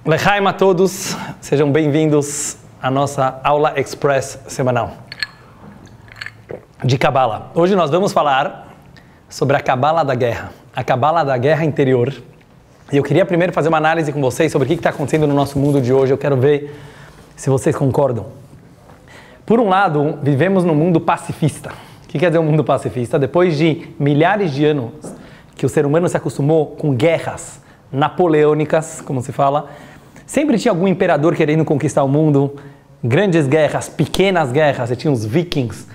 Lechaim a todos, sejam bem-vindos à nossa aula express semanal de Kabbalah. Hoje nós vamos falar sobre a Kabbalah da guerra, a Kabbalah da guerra interior. E eu queria primeiro fazer uma análise com vocês sobre o que está acontecendo no nosso mundo de hoje. Eu quero ver se vocês concordam. Por um lado, vivemos num mundo pacifista. O que quer dizer um mundo pacifista? Depois de milhares de anos que o ser humano se acostumou com guerras napoleônicas, como se fala, sempre tinha algum imperador querendo conquistar o mundo, grandes guerras, pequenas guerras, você tinha os vikings,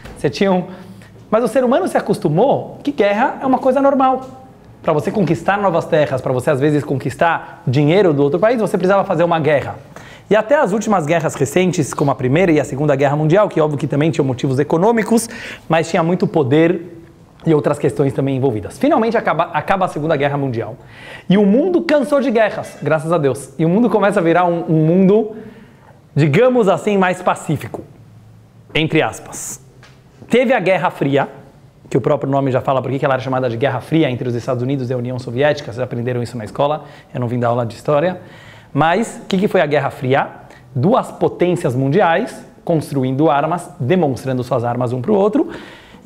mas o ser humano se acostumou que guerra é uma coisa normal. Para você conquistar novas terras, para você às vezes conquistar dinheiro do outro país, você precisava fazer uma guerra. E até as últimas guerras recentes, como a Primeira e a Segunda Guerra Mundial, que óbvio que também tinham motivos econômicos, mas tinha muito poder e outras questões também envolvidas. Finalmente acaba a Segunda Guerra Mundial. E o mundo cansou de guerras, graças a Deus. E o mundo começa a virar um mundo, digamos assim, mais pacífico. Entre aspas. Teve a Guerra Fria, que o próprio nome já fala porque ela era chamada de Guerra Fria entre os Estados Unidos e a União Soviética. Vocês aprenderam isso na escola, eu não vim dar aula de história. Mas o que foi a Guerra Fria? Duas potências mundiais construindo armas, demonstrando suas armas um para o outro.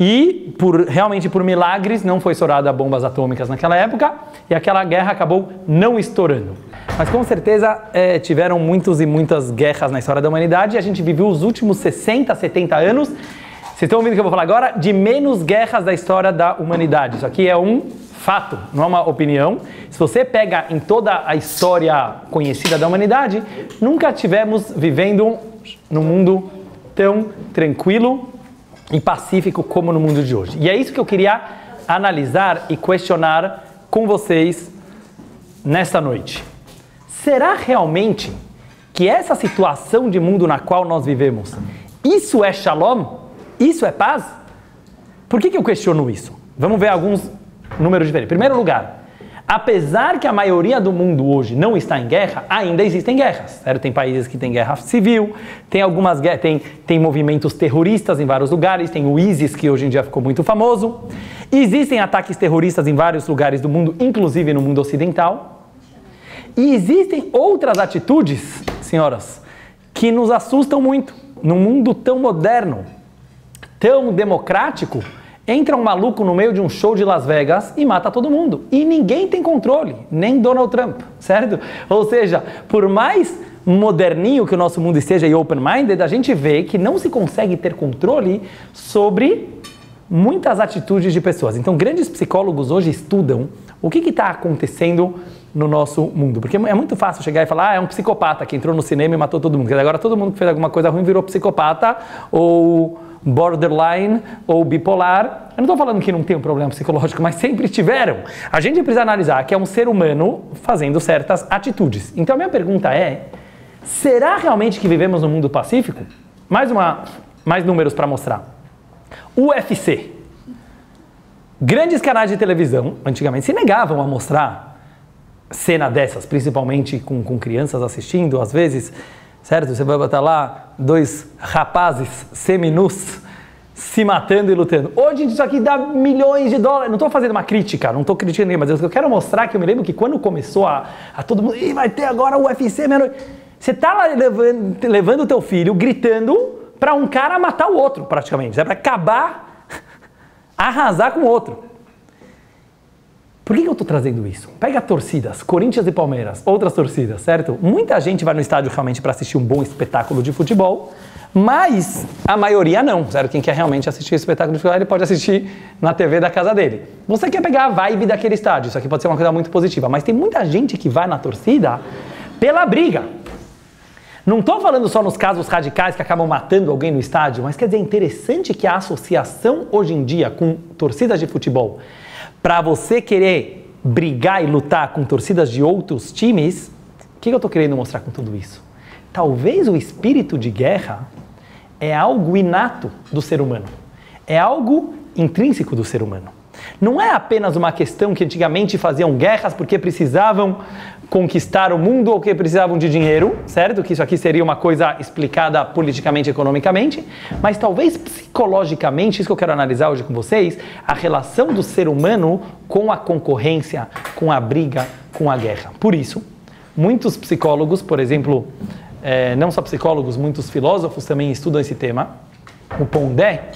E, realmente por milagres, não foi estourada bombas atômicas naquela época, e aquela guerra acabou não estourando. Mas com certeza tiveram muitas e muitas guerras na história da humanidade, e a gente viveu os últimos 60, 70 anos, vocês estão ouvindo o que eu vou falar agora, de menos guerras da história da humanidade. Isso aqui é um fato, não é uma opinião. Se você pega em toda a história conhecida da humanidade, nunca tivemos vivendo num mundo tão tranquilo e pacífico como no mundo de hoje. E é isso que eu queria analisar e questionar com vocês nesta noite. Será realmente que essa situação de mundo na qual nós vivemos, isso é shalom? Isso é paz? Por que eu questiono isso? Vamos ver alguns números diferentes. Em primeiro lugar, apesar que a maioria do mundo hoje não está em guerra, ainda existem guerras, certo? Tem países que têm guerra civil, tem algumas guerras, tem movimentos terroristas em vários lugares, tem o ISIS, que hoje em dia ficou muito famoso. Existem ataques terroristas em vários lugares do mundo, inclusive no mundo ocidental. E existem outras atitudes, senhoras, que nos assustam muito. Num mundo tão moderno, tão democrático, entra um maluco no meio de um show de Las Vegas e mata todo mundo. E ninguém tem controle, nem Donald Trump, certo? Ou seja, por mais moderninho que o nosso mundo esteja e open-minded, a gente vê que não se consegue ter controle sobre muitas atitudes de pessoas. Então, grandes psicólogos hoje estudam o que está acontecendo no nosso mundo. Porque é muito fácil chegar e falar, é um psicopata que entrou no cinema e matou todo mundo. Agora todo mundo que fez alguma coisa ruim virou psicopata ou borderline ou bipolar. Eu não estou falando que não tem um problema psicológico, mas sempre tiveram. A gente precisa analisar que é um ser humano fazendo certas atitudes. Então a minha pergunta é, será realmente que vivemos num mundo pacífico? Mais números para mostrar. UFC. Grandes canais de televisão, antigamente, se negavam a mostrar cena dessas, principalmente com crianças assistindo, às vezes, certo? Você vai botar lá dois rapazes seminus se matando e lutando. Hoje isso aqui dá milhões de dólares. Não estou fazendo uma crítica, não estou criticando ninguém, mas eu quero mostrar que eu me lembro que quando começou a todo mundo, vai ter agora o UFC, você está lá levando o teu filho, gritando para um cara matar o outro, praticamente. É para acabar, arrasar com o outro. Por que eu estou trazendo isso? Pega torcidas, Corinthians e Palmeiras, outras torcidas, certo? Muita gente vai no estádio realmente para assistir um bom espetáculo de futebol, mas a maioria não, certo? Quem quer realmente assistir o espetáculo de futebol, ele pode assistir na TV da casa dele. Você quer pegar a vibe daquele estádio, isso aqui pode ser uma coisa muito positiva, mas tem muita gente que vai na torcida pela briga. Não estou falando só nos casos radicais que acabam matando alguém no estádio, mas quer dizer, é interessante que a associação hoje em dia com torcidas de futebol, para você querer brigar e lutar com torcidas de outros times, o que eu estou querendo mostrar com tudo isso? Talvez o espírito de guerra é algo inato do ser humano, é algo intrínseco do ser humano. Não é apenas uma questão que antigamente faziam guerras porque precisavam conquistar o mundo ou que precisavam de dinheiro, certo? Que isso aqui seria uma coisa explicada politicamente e economicamente, mas talvez psicologicamente, isso que eu quero analisar hoje com vocês, a relação do ser humano com a concorrência, com a briga, com a guerra. Por isso, Muitos psicólogos, por exemplo, não só psicólogos, muitos filósofos também estudam esse tema. O Pondé,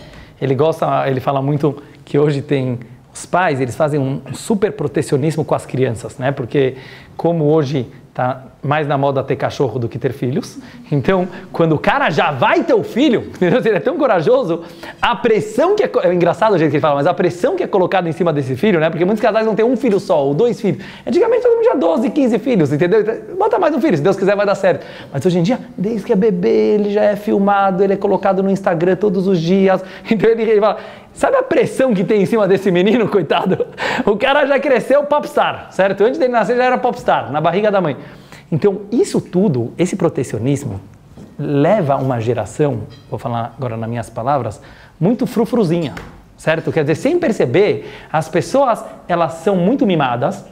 ele fala muito que hoje tem os pais, eles fazem um super protecionismo com as crianças, né? Porque como hoje está mais na moda ter cachorro do que ter filhos, então quando o cara já vai ter o filho, ele é tão corajoso, a pressão que é engraçado o jeito que ele fala, mas a pressão que é colocada em cima desse filho, né? Porque muitos casais vão ter um filho só ou 2 filhos. Antigamente todo mundo tinha 12, 15 filhos, entendeu? Bota mais um filho, se Deus quiser vai dar certo. Mas hoje em dia, desde que é bebê, ele já é filmado, ele é colocado no Instagram todos os dias. Então ele fala, sabe a pressão que tem em cima desse menino, coitado? O cara já cresceu popstar, certo? Antes dele nascer já era popstar, na barriga da mãe. Então, isso tudo, esse protecionismo, leva uma geração, vou falar agora nas minhas palavras, muito frufruzinha, certo? Quer dizer, sem perceber, as pessoas, elas são muito mimadas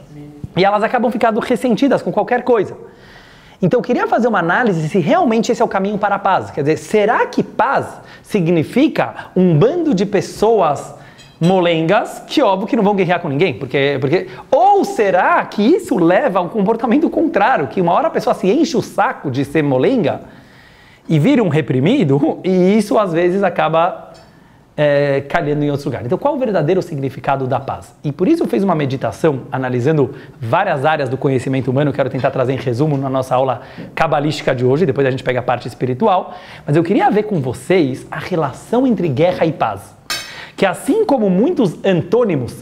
e elas acabam ficando ressentidas com qualquer coisa. Então, eu queria fazer uma análise se realmente esse é o caminho para a paz. Quer dizer, será que paz significa um bando de pessoas molengas que, óbvio, que não vão guerrear com ninguém? Ou será que isso leva a um comportamento contrário, que uma hora a pessoa se enche o saco de ser molenga e vira um reprimido, e isso às vezes acaba calhando em outros lugares. Então, qual o verdadeiro significado da paz? E por isso eu fiz uma meditação analisando várias áreas do conhecimento humano, quero tentar trazer em resumo na nossa aula cabalística de hoje, depois a gente pega a parte espiritual, mas eu queria ver com vocês a relação entre guerra e paz. Que assim como muitos antônimos,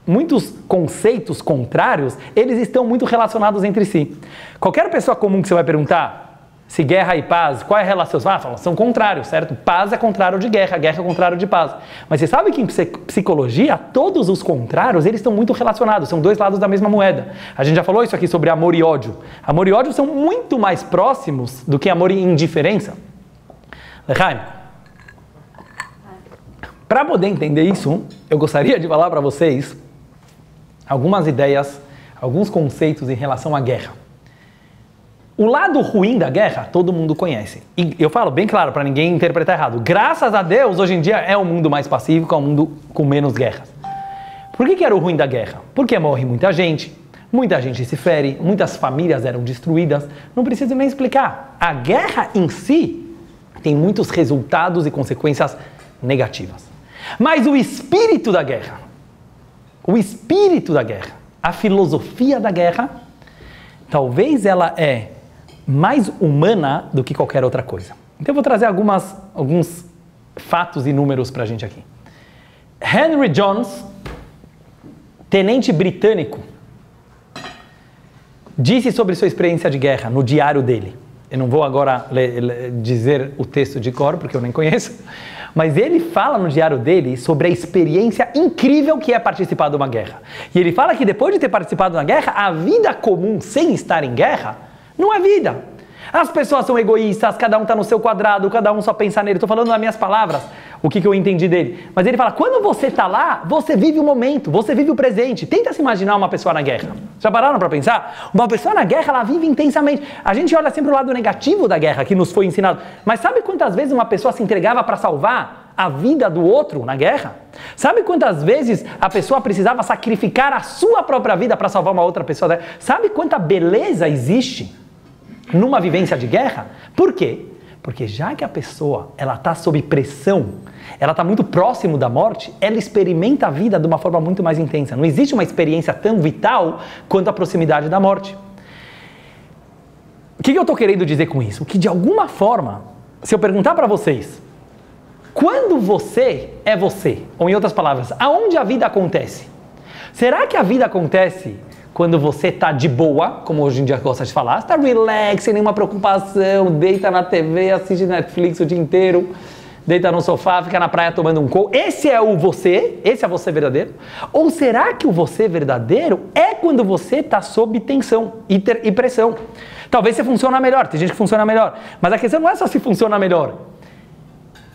muitos conceitos contrários, eles estão muito relacionados entre si. Qualquer pessoa comum que você vai perguntar se guerra e paz, qual é a relação? São contrários, certo? Paz é contrário de guerra, guerra é contrário de paz. Mas você sabe que em psicologia, todos os contrários, eles estão muito relacionados, são dois lados da mesma moeda. A gente já falou isso aqui sobre amor e ódio. Amor e ódio são muito mais próximos do que amor e indiferença. Lechaim, para poder entender isso, eu gostaria de falar para vocês algumas ideias, alguns conceitos em relação à guerra. O lado ruim da guerra, todo mundo conhece. E eu falo bem claro, para ninguém interpretar errado. Graças a Deus, hoje em dia é um mundo mais pacífico, é um mundo com menos guerras. Por que era o ruim da guerra? Porque morre muita gente se fere, muitas famílias eram destruídas. Não preciso nem explicar. A guerra em si tem muitos resultados e consequências negativas. Mas o espírito da guerra, a filosofia da guerra, talvez ela é mais humana do que qualquer outra coisa. Então eu vou trazer alguns fatos e números para a gente aqui. Henry Jones, tenente britânico, disse sobre sua experiência de guerra no diário dele. Eu não vou agora dizer o texto de cor, porque eu nem conheço, mas ele fala no diário dele sobre a experiência incrível que é participar de uma guerra. E ele fala que depois de ter participado da guerra, a vida comum sem estar em guerra não é vida. As pessoas são egoístas, cada um está no seu quadrado, cada um só pensa nele. Estou falando nas minhas palavras, o que eu entendi dele. Mas ele fala, quando você está lá, você vive o momento, você vive o presente. Tenta se imaginar uma pessoa na guerra. Já pararam para pensar? Uma pessoa na guerra, ela vive intensamente. A gente olha sempre o lado negativo da guerra, que nos foi ensinado. Mas sabe quantas vezes uma pessoa se entregava para salvar a vida do outro na guerra? Sabe quantas vezes a pessoa precisava sacrificar a sua própria vida para salvar uma outra pessoa? Sabe quanta beleza existe numa vivência de guerra? Por quê? Porque já que a pessoa ela está sob pressão, ela está muito próximo da morte, ela experimenta a vida de uma forma muito mais intensa. Não existe uma experiência tão vital quanto a proximidade da morte. O que eu estou querendo dizer com isso? Que de alguma forma, se eu perguntar para vocês, quando você é você, ou em outras palavras, aonde a vida acontece? Será que a vida acontece quando você está de boa, como hoje em dia gosta de falar, está relax, sem nenhuma preocupação, deita na TV, assiste Netflix o dia inteiro, deita no sofá, fica na praia tomando um coco? Esse é o você? Esse é você verdadeiro? Ou será que o você verdadeiro é quando você está sob tensão e pressão? Talvez você funcione melhor, tem gente que funciona melhor, mas a questão não é só se funciona melhor.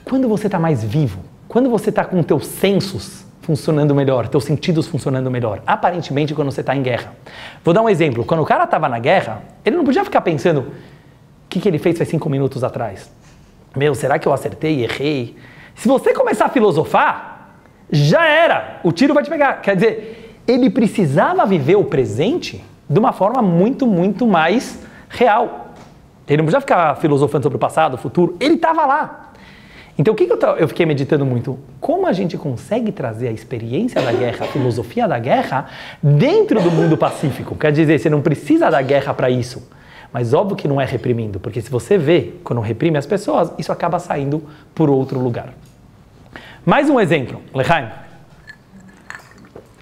Quando você está mais vivo, quando você está com teus sensos funcionando melhor, teus sentidos funcionando melhor, aparentemente quando você está em guerra. Vou dar um exemplo, quando o cara estava na guerra, ele não podia ficar pensando, o que ele fez faz 5 minutos atrás? Será que eu acertei, errei? Se você começar a filosofar, já era, o tiro vai te pegar. Quer dizer, ele precisava viver o presente de uma forma muito, muito mais real. Ele não podia ficar filosofando sobre o passado, o futuro, ele estava lá. Então, o que eu fiquei meditando muito? Como a gente consegue trazer a experiência da guerra, a filosofia da guerra, dentro do mundo pacífico? Quer dizer, você não precisa da guerra para isso. Mas óbvio que não é reprimindo, porque se você vê, quando reprime as pessoas, isso acaba saindo por outro lugar. Mais um exemplo, Lechaim.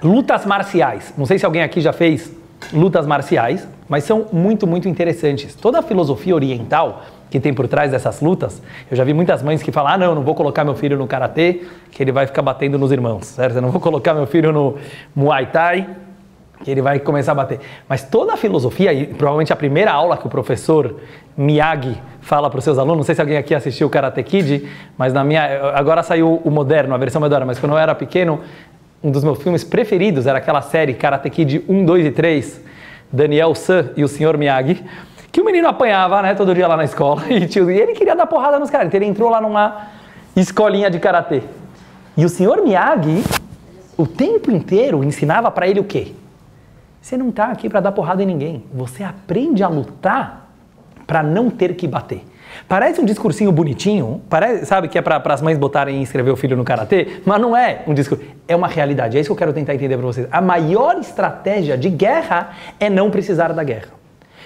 Lutas marciais. Não sei se alguém aqui já fez lutas marciais, mas são muito, muito interessantes. Toda a filosofia oriental que tem por trás dessas lutas, eu já vi muitas mães que falam, não vou colocar meu filho no karatê, que ele vai ficar batendo nos irmãos, certo? Eu não vou colocar meu filho no Muay Thai, que ele vai começar a bater. Mas toda a filosofia, e provavelmente a primeira aula que o professor Miyagi fala para os seus alunos, não sei se alguém aqui assistiu o Karate Kid, mas agora saiu o moderno, a versão moderna, mas quando eu era pequeno, um dos meus filmes preferidos era aquela série Karate Kid 1, 2 e 3, Daniel San e o Sr. Miyagi, que o menino apanhava, né, todo dia lá na escola, e ele queria dar porrada nos caras, então ele entrou lá numa escolinha de karatê. E o Sr. Miyagi, o tempo inteiro, ensinava para ele o quê? Você não está aqui para dar porrada em ninguém, você aprende a lutar para não ter que bater. Parece um discursinho bonitinho, parece, sabe, que é para as mães botarem e inscrever o filho no karatê, mas não é um discurso, é uma realidade, é isso que eu quero tentar entender para vocês. A maior estratégia de guerra é não precisar da guerra.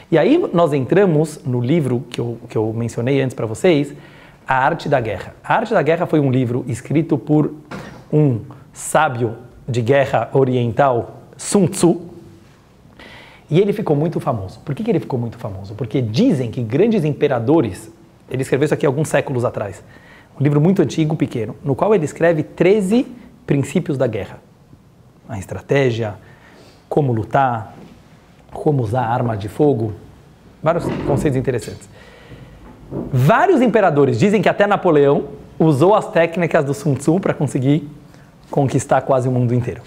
E aí nós entramos no livro que eu mencionei antes para vocês, A Arte da Guerra. A Arte da Guerra foi um livro escrito por um sábio de guerra oriental, Sun Tzu, e ele ficou muito famoso. Por que ele ficou muito famoso? Porque dizem que grandes imperadores, ele escreveu isso aqui alguns séculos atrás, um livro muito antigo, pequeno, no qual ele escreve 13 princípios da guerra. A estratégia, como lutar, como usar arma de fogo, vários conceitos interessantes. Vários imperadores, dizem que até Napoleão usou as técnicas do Sun Tzu para conseguir conquistar quase o mundo inteiro.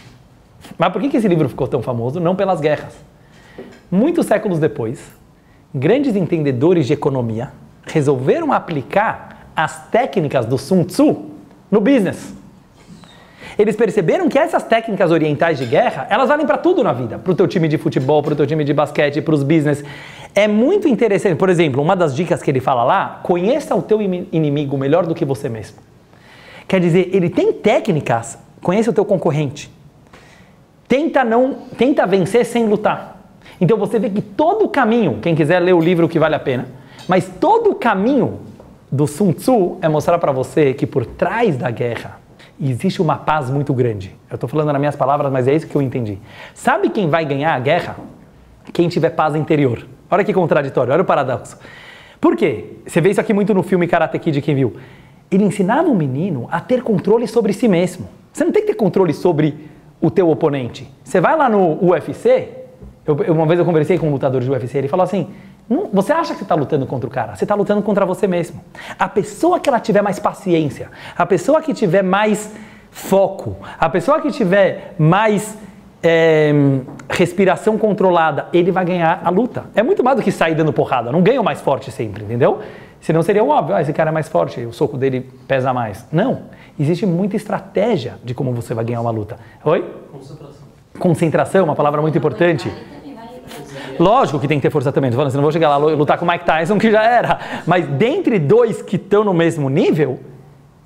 Mas por que esse livro ficou tão famoso? Não pelas guerras. Muitos séculos depois, grandes entendedores de economia resolveram aplicar as técnicas do Sun Tzu no business. Eles perceberam que essas técnicas orientais de guerra, elas valem para tudo na vida. Para o teu time de futebol, para o teu time de basquete, para os business. É muito interessante. Por exemplo, uma das dicas que ele fala lá, conheça o teu inimigo melhor do que você mesmo. Quer dizer, ele tem técnicas, conheça o teu concorrente. Tenta vencer sem lutar. Então você vê que todo o caminho, quem quiser ler o livro que vale a pena, mas todo o caminho do Sun Tzu é mostrar para você que por trás da guerra existe uma paz muito grande. Eu estou falando nas minhas palavras, mas é isso que eu entendi. Sabe quem vai ganhar a guerra? Quem tiver paz interior. Olha que contraditório, olha o paradoxo. Por quê? Você vê isso aqui muito no filme Karate Kid, quem viu? Ele ensinava o menino a ter controle sobre si mesmo. Você não tem que ter controle sobre o teu oponente. Você vai lá no UFC, uma vez eu conversei com um lutador de UFC, ele falou assim, você acha que você está lutando contra o cara? Você está lutando contra você mesmo. A pessoa que ela tiver mais paciência, a pessoa que tiver mais foco, a pessoa que tiver mais respiração controlada, ele vai ganhar a luta. É muito mais do que sair dando porrada, não ganha o mais forte sempre, entendeu? Senão seria óbvio, esse cara é mais forte, o soco dele pesa mais. Não, existe muita estratégia de como você vai ganhar uma luta. Oi? Concentração. Concentração, uma palavra muito importante. Lógico que tem que ter força também, você não vou chegar lá e lutar com o Mike Tyson, que já era. Mas dentre dois que estão no mesmo nível,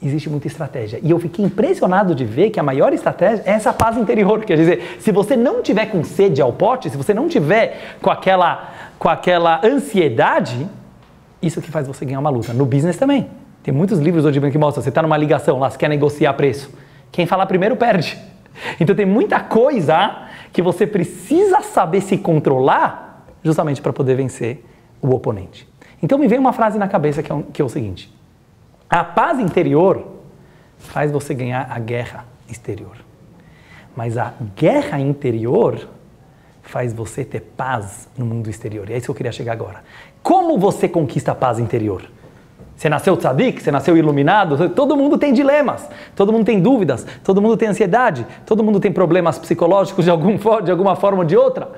existe muita estratégia. E eu fiquei impressionado de ver que a maior estratégia é essa paz interior. Quer dizer, se você não tiver com sede ao pote, se você não tiver com aquela ansiedade, isso que faz você ganhar uma luta. No business também. Tem muitos livros hoje que mostram, você está numa ligação, lá você quer negociar preço. Quem falar primeiro perde. Então tem muita coisa que você precisa saber se controlar justamente para poder vencer o oponente. Então me veio uma frase na cabeça que é o seguinte: a paz interior faz você ganhar a guerra exterior. Mas a guerra interior faz você ter paz no mundo exterior. E é isso que eu queria chegar agora. Como você conquista a paz interior? Você nasceu tzadik, você nasceu iluminado, todo mundo tem dilemas, todo mundo tem dúvidas, todo mundo tem ansiedade, todo mundo tem problemas psicológicos de alguma forma ou de outra.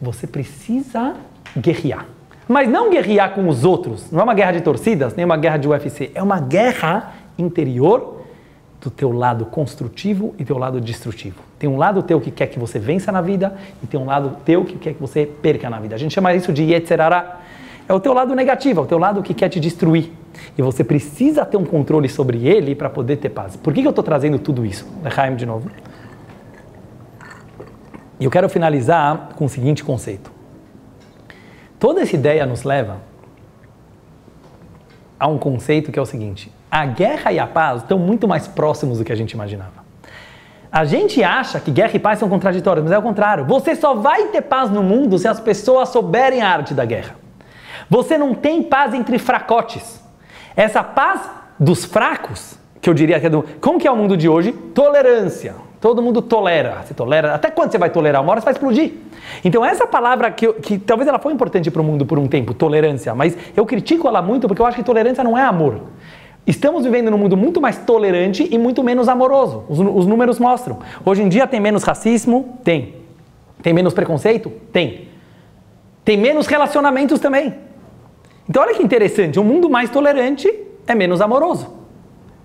Você precisa guerrear. Mas não guerrear com os outros, não é uma guerra de torcidas, nem uma guerra de UFC, é uma guerra interior do teu lado construtivo e teu lado destrutivo. Tem um lado teu que quer que você vença na vida e tem um lado teu que quer que você perca na vida. A gente chama isso de Yetzer Hara. É o teu lado negativo, é o teu lado que quer te destruir. E você precisa ter um controle sobre ele para poder ter paz. Por que eu estou trazendo tudo isso? Lechaim de novo. E eu quero finalizar com o seguinte conceito. Toda essa ideia nos leva a um conceito que é o seguinte. A guerra e a paz estão muito mais próximos do que a gente imaginava. A gente acha que guerra e paz são contraditórios, mas é o contrário. Você só vai ter paz no mundo se as pessoas souberem a arte da guerra. Você não tem paz entre fracotes. Essa paz dos fracos, que eu diria que é do... Como que é o mundo de hoje? Tolerância. Todo mundo tolera. Você tolera. Até quando você vai tolerar? Uma hora você vai explodir. Então essa palavra que talvez ela foi importante para o mundo por um tempo, tolerância, mas eu critico ela muito porque eu acho que tolerância não é amor. Estamos vivendo num mundo muito mais tolerante e muito menos amoroso. Os números mostram. Hoje em dia tem menos racismo? Tem. Tem menos preconceito? Tem. Tem menos relacionamentos também. Então olha que interessante, um mundo mais tolerante é menos amoroso.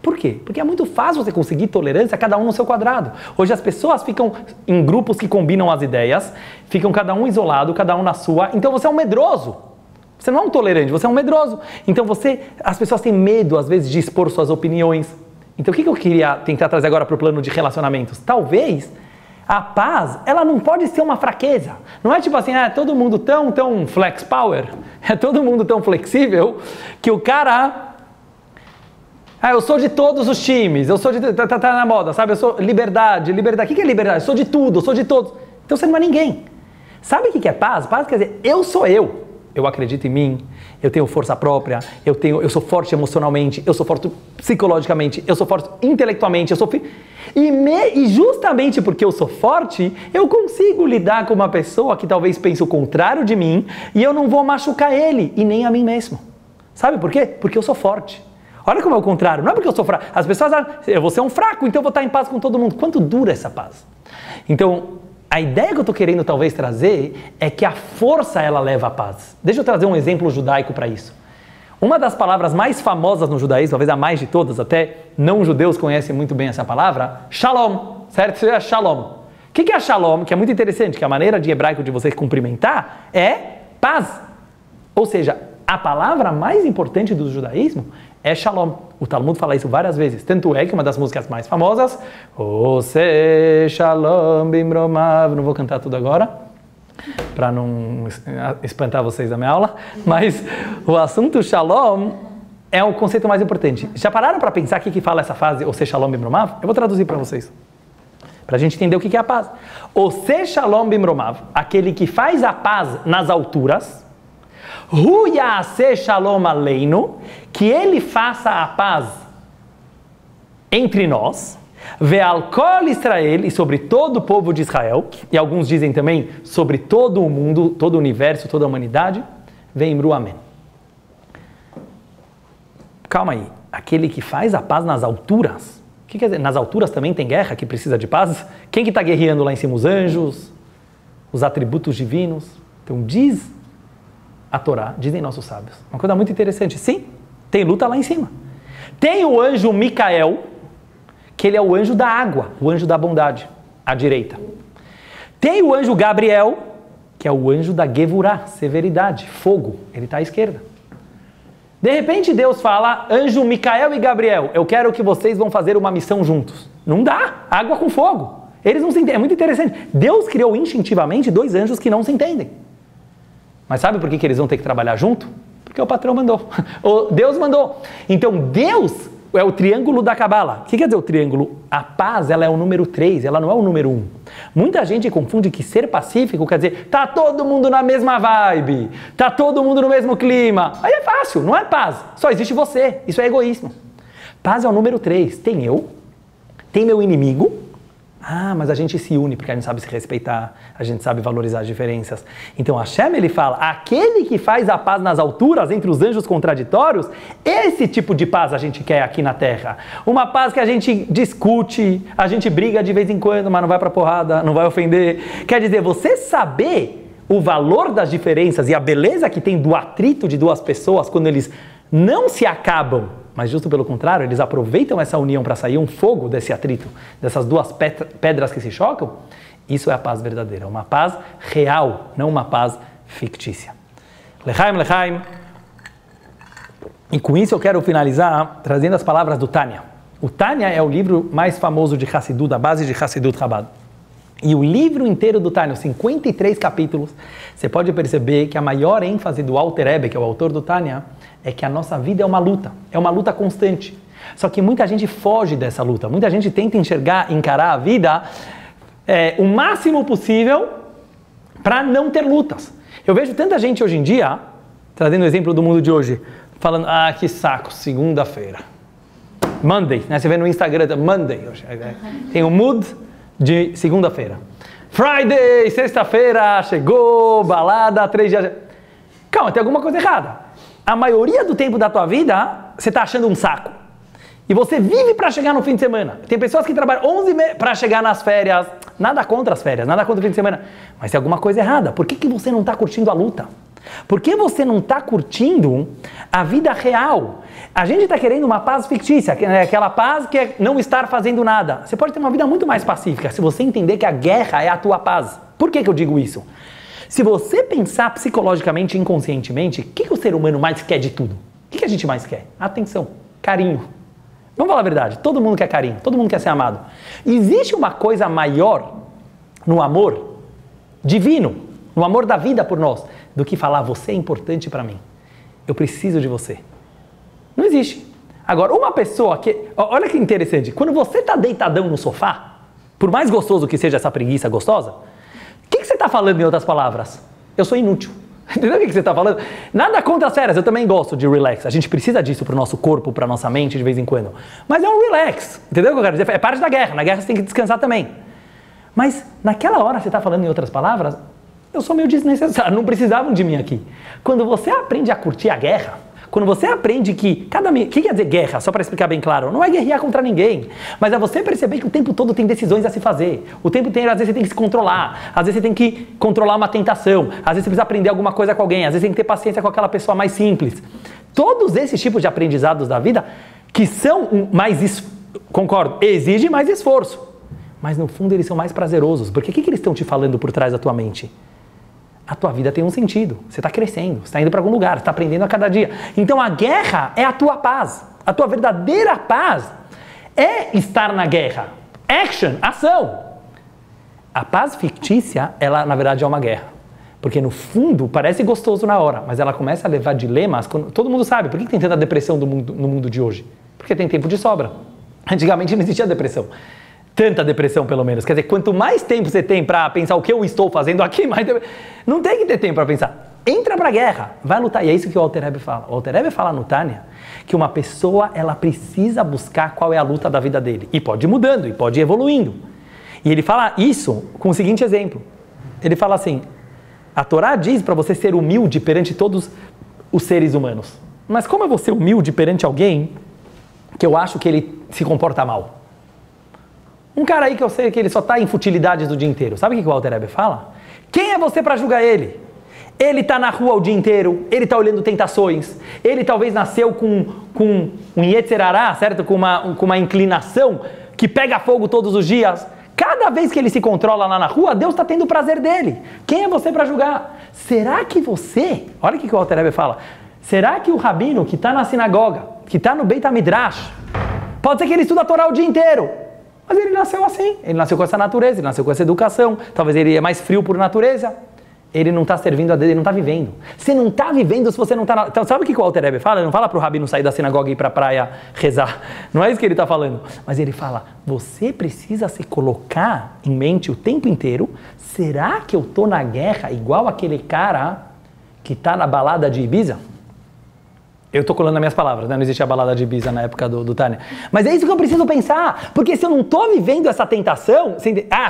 Por quê? Porque é muito fácil você conseguir tolerância, cada um no seu quadrado. Hoje as pessoas ficam em grupos que combinam as ideias, ficam cada um isolado, cada um na sua, então você é um medroso. Você não é um tolerante, você é um medroso. Então as pessoas têm medo às vezes de expor suas opiniões. Então o que eu queria tentar trazer agora para o plano de relacionamentos? Talvez a paz, ela não pode ser uma fraqueza. Não é tipo assim, todo mundo tão flex power, é todo mundo tão flexível que o cara... eu sou de todos os times, eu sou de... Tá na moda, sabe? Eu sou liberdade. O que é liberdade? Eu sou de tudo, eu sou de todos. Então você não é ninguém. Sabe o que é paz? Paz quer dizer, eu sou eu. Eu acredito em mim, eu tenho força própria, eu sou forte emocionalmente, eu sou forte psicologicamente, eu sou forte intelectualmente, e justamente porque eu sou forte, eu consigo lidar com uma pessoa que talvez pense o contrário de mim e eu não vou machucar ele e nem a mim mesmo. Sabe por quê? Porque eu sou forte. Olha como é o contrário, não é porque eu sou fraco. As pessoas acham, eu vou ser um fraco, então eu vou estar em paz com todo mundo. Quanto dura essa paz? Então, a ideia que eu estou querendo talvez trazer é que a força ela leva à paz. Deixa eu trazer um exemplo judaico para isso. Uma das palavras mais famosas no judaísmo, talvez a mais de todas, até não-judeus conhecem muito bem essa palavra, shalom, certo? Isso é shalom. O que é shalom? Que é muito interessante, que a maneira de hebraico de você cumprimentar é paz. Ou seja, a palavra mais importante do judaísmo é shalom. O Talmud fala isso várias vezes. Tanto é que uma das músicas mais famosas, Ose Shalom Bimromav, não vou cantar tudo agora, para não espantar vocês da minha aula, mas o assunto shalom é o conceito mais importante. Já pararam para pensar o que fala essa frase, Ose Shalom Bimromav? Eu vou traduzir para vocês, para a gente entender o que é a paz. Ose Shalom Bimromav, aquele que faz a paz nas alturas, Hu Ya'aseh Shalom Aleinu, que ele faça a paz entre nós, Ve'al Kol Israel, e sobre todo o povo de Israel, e alguns dizem também sobre todo o mundo, todo o universo, toda a humanidade, Ve'imru Amém. Calma aí, aquele que faz a paz nas alturas, o que quer dizer? Nas alturas também tem guerra que precisa de paz? Quem que está guerreando lá em cima? Os anjos, os atributos divinos? Então diz a Torá, dizem nossos sábios. Uma coisa muito interessante. Sim, tem luta lá em cima. Tem o anjo Micael, que ele é o anjo da água, o anjo da bondade, à direita. Tem o anjo Gabriel, que é o anjo da Gevurá, severidade, fogo, ele está à esquerda. De repente Deus fala, anjo Micael e Gabriel, eu quero que vocês vão fazer uma missão juntos. Não dá, água com fogo. Eles não se entendem, é muito interessante. Deus criou instintivamente dois anjos que não se entendem. Mas sabe por que eles vão ter que trabalhar junto? Porque o patrão mandou. Deus mandou. Então Deus é o triângulo da Cabala. O que quer dizer o triângulo? A paz, ela é o número 3, ela não é o número 1. Muita gente confunde que ser pacífico quer dizer tá todo mundo na mesma vibe, tá todo mundo no mesmo clima. Aí é fácil, não é paz. Só existe você. Isso é egoísmo. Paz é o número 3. Tem eu, tem meu inimigo. Mas a gente se une porque a gente sabe se respeitar, a gente sabe valorizar as diferenças. Então Hashem, ele fala, aquele que faz a paz nas alturas, entre os anjos contraditórios, esse tipo de paz a gente quer aqui na Terra. Uma paz que a gente discute, a gente briga de vez em quando, mas não vai pra porrada, não vai ofender. Quer dizer, você saber o valor das diferenças e a beleza que tem do atrito de duas pessoas quando eles não se acabam, mas justo pelo contrário, eles aproveitam essa união para sair um fogo desse atrito, dessas duas pedras que se chocam. Isso é a paz verdadeira, uma paz real, não uma paz fictícia. Lechaim, lechaim. E com isso eu quero finalizar trazendo as palavras do Tânia. O Tânia é o livro mais famoso de Hassidut, a base de Hassidut Chabad. E o livro inteiro do Tânia, 53 capítulos, você pode perceber que a maior ênfase do Alter Rebbe, que é o autor do Tânia, é que a nossa vida é uma luta constante. Só que muita gente foge dessa luta, muita gente tenta encarar a vida o máximo possível para não ter lutas. Eu vejo tanta gente hoje em dia, trazendo o exemplo do mundo de hoje, falando, que saco, segunda-feira. Monday, né? Você vê no Instagram, Monday, tem o mood de segunda-feira. Friday, sexta-feira, chegou, balada, 3 dias. Calma, tem alguma coisa errada. A maioria do tempo da tua vida, você está achando um saco. E você vive para chegar no fim de semana. Tem pessoas que trabalham 11 meses para chegar nas férias. Nada contra as férias, nada contra o fim de semana. Mas tem alguma coisa errada. Por que você não está curtindo a luta? Por que você não está curtindo a vida real? A gente está querendo uma paz fictícia, aquela paz que é não estar fazendo nada. Você pode ter uma vida muito mais pacífica se você entender que a guerra é a tua paz. Por que eu digo isso? Se você pensar psicologicamente, inconscientemente, o que o ser humano mais quer de tudo? O que a gente mais quer? Atenção, carinho. Vamos falar a verdade, todo mundo quer carinho, todo mundo quer ser amado. Existe uma coisa maior no amor divino, no amor da vida por nós, do que falar, você é importante para mim, eu preciso de você. Não existe. Agora, uma pessoa que... Olha que interessante, quando você está deitadão no sofá, por mais gostoso que seja essa preguiça gostosa, o que você está falando em outras palavras? Eu sou inútil. Entendeu o que você está falando? Nada contra as férias, eu também gosto de relax. A gente precisa disso para o nosso corpo, para a nossa mente de vez em quando. Mas é um relax, entendeu o que eu quero dizer? É parte da guerra, na guerra você tem que descansar também. Mas naquela hora você está falando em outras palavras, eu sou meio desnecessário, não precisavam de mim aqui. Quando você aprende a curtir a guerra, quando você aprende que o que quer dizer guerra? Só para explicar bem claro, não é guerrear contra ninguém, mas é você perceber que o tempo todo tem decisões a se fazer. O tempo inteiro, às vezes você tem que se controlar, às vezes você tem que controlar uma tentação, às vezes você precisa aprender alguma coisa com alguém, às vezes tem que ter paciência com aquela pessoa mais simples. Todos esses tipos de aprendizados da vida, que são concordo, exigem mais esforço, mas no fundo eles são mais prazerosos, porque o que eles estão te falando por trás da tua mente? A tua vida tem um sentido, você está crescendo, você está indo para algum lugar, você está aprendendo a cada dia. Então a guerra é a tua paz, a tua verdadeira paz é estar na guerra. Action, ação. A paz fictícia, ela na verdade é uma guerra. Porque no fundo parece gostoso na hora, mas ela começa a levar dilemas. Todo mundo sabe, por que tem tanta depressão no mundo de hoje? Porque tem tempo de sobra. Antigamente não existia depressão. Tanta depressão, pelo menos. Quer dizer, quanto mais tempo você tem para pensar o que eu estou fazendo aqui, mais não tem que ter tempo para pensar. Entra para a guerra, vai lutar. E é isso que o Alter Rebbe fala. O Alter Rebbe fala no Tânia que uma pessoa, ela precisa buscar qual é a luta da vida dele. E pode ir mudando, e pode ir evoluindo. E ele fala isso com o seguinte exemplo. Ele fala assim, a Torá diz para você ser humilde perante todos os seres humanos. Mas como eu vou ser humilde perante alguém que eu acho que ele se comporta mal? Um cara aí que eu sei que ele só está em futilidades o dia inteiro. Sabe o que o Alter Rebbe fala? Quem é você para julgar ele? Ele está na rua o dia inteiro, ele está olhando tentações, ele talvez nasceu com um Yetzer Hará, certo? Com uma inclinação que pega fogo todos os dias. Cada vez que ele se controla lá na rua, Deus está tendo o prazer dele. Quem é você para julgar? Será que você... Olha o que o Alter Rebbe fala. Será que o rabino que está na sinagoga, que está no Beit HaMidrash, pode ser que ele estuda a Torá o dia inteiro? Mas ele nasceu assim, ele nasceu com essa natureza, ele nasceu com essa educação, talvez ele é mais frio por natureza, ele não está servindo a Deus, ele não está vivendo. Você não está vivendo se você não está... Então sabe o que o Alter Rebbe fala? Ele não fala para o rabino sair da sinagoga e ir para a praia rezar, não é isso que ele está falando. Mas ele fala, você precisa se colocar em mente o tempo inteiro, será que eu estou na guerra igual aquele cara que está na balada de Ibiza? Eu estou colando nas minhas palavras, né? Não existia a balada de Ibiza na época do Tânia. Mas é isso que eu preciso pensar, porque se eu não estou vivendo essa tentação...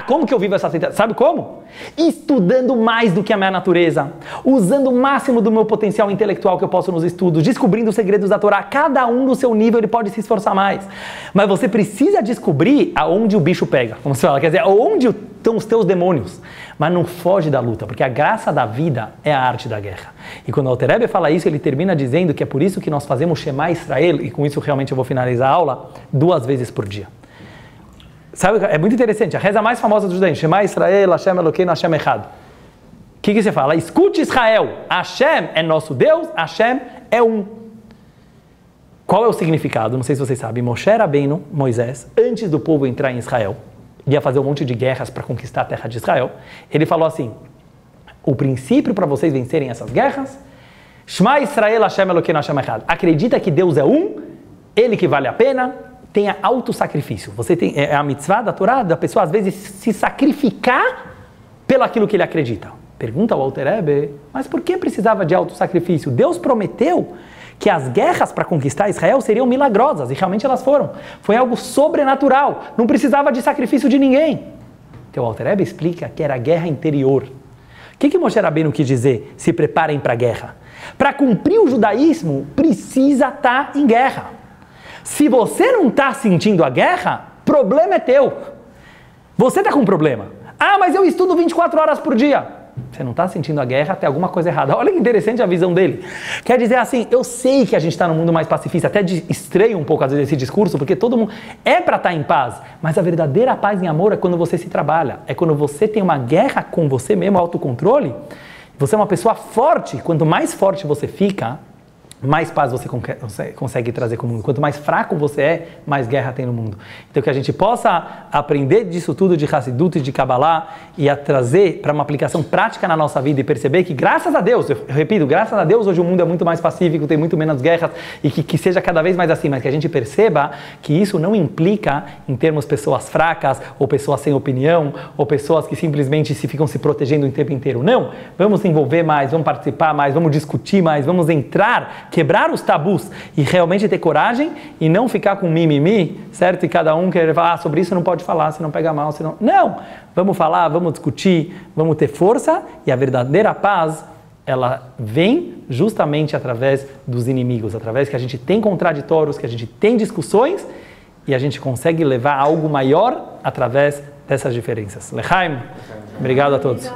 como que eu vivo essa tentação? Sabe como? estudando mais do que a minha natureza, usando o máximo do meu potencial intelectual que eu posso nos estudos, descobrindo os segredos da Torá. Cada um no seu nível ele pode se esforçar mais. Mas você precisa descobrir aonde o bicho pega, como se fala, quer dizer, aonde estão os teus demônios. Mas não foge da luta, porque a graça da vida é a arte da guerra. E quando o Alter Rebbe fala isso, ele termina dizendo que é por isso que nós fazemos Shema Israel, e com isso realmente eu vou finalizar a aula, 2 vezes por dia. Sabe, é muito interessante, a reza mais famosa dos judeus, Shema Israel, Hashem Elokeinu, Hashem Echad. O que você fala? Escute Israel, Hashem é nosso Deus, Hashem é um. Qual é o significado? Não sei se vocês sabem. Moshe Rabbeinu, Moisés, antes do povo entrar em Israel, ia fazer um monte de guerras para conquistar a terra de Israel, ele falou assim, o princípio para vocês vencerem essas guerras, Shema Israel, Hashem Elokeinu, Hashem Echad. Acredita que Deus é um, Ele que vale a pena, tenha autossacrifício. Você tem é a mitzvah da Torá, da pessoa às vezes se sacrificar pelo aquilo que ele acredita. Pergunta ao Alter Rebbe, mas por que precisava de autossacrifício? Deus prometeu que as guerras para conquistar Israel seriam milagrosas, e realmente elas foram. Foi algo sobrenatural, não precisava de sacrifício de ninguém. Então o Alter Rebbe explica que era guerra interior. O que Moshe Rabbeinu quis dizer? Se preparem para a guerra. Para cumprir o judaísmo, precisa estar em guerra. Se você não está sentindo a guerra, problema é teu. Você está com um problema. Ah, mas eu estudo 24 horas por dia. Você não está sentindo a guerra, tem alguma coisa errada. Olha que interessante a visão dele. Quer dizer assim, eu sei que a gente está num mundo mais pacifista, até estranho um pouco às vezes esse discurso, porque todo mundo é para estar em paz, mas a verdadeira paz em amor é quando você se trabalha, é quando você tem uma guerra com você mesmo, autocontrole. Você é uma pessoa forte, quanto mais forte você fica, mais paz você consegue trazer com o mundo. Quanto mais fraco você é, mais guerra tem no mundo. Então que a gente possa aprender disso tudo de Hassidut e de Kabbalah e a trazer para uma aplicação prática na nossa vida e perceber que graças a Deus, eu repito, graças a Deus hoje o mundo é muito mais pacífico, tem muito menos guerras e que seja cada vez mais assim, mas que a gente perceba que isso não implica em termos pessoas fracas ou pessoas sem opinião ou pessoas que simplesmente ficam se protegendo o tempo inteiro. Não, vamos se envolver mais, vamos participar mais, vamos discutir mais, vamos entrar, quebrar os tabus e realmente ter coragem e não ficar com mimimi, certo? E cada um querer falar, sobre isso não pode falar, se não pega mal, se não... Não! Vamos falar, vamos discutir, vamos ter força e a verdadeira paz, ela vem justamente através dos inimigos, através que a gente tem contraditórios, que a gente tem discussões e a gente consegue levar a algo maior através dessas diferenças. Lechaim, obrigado a todos.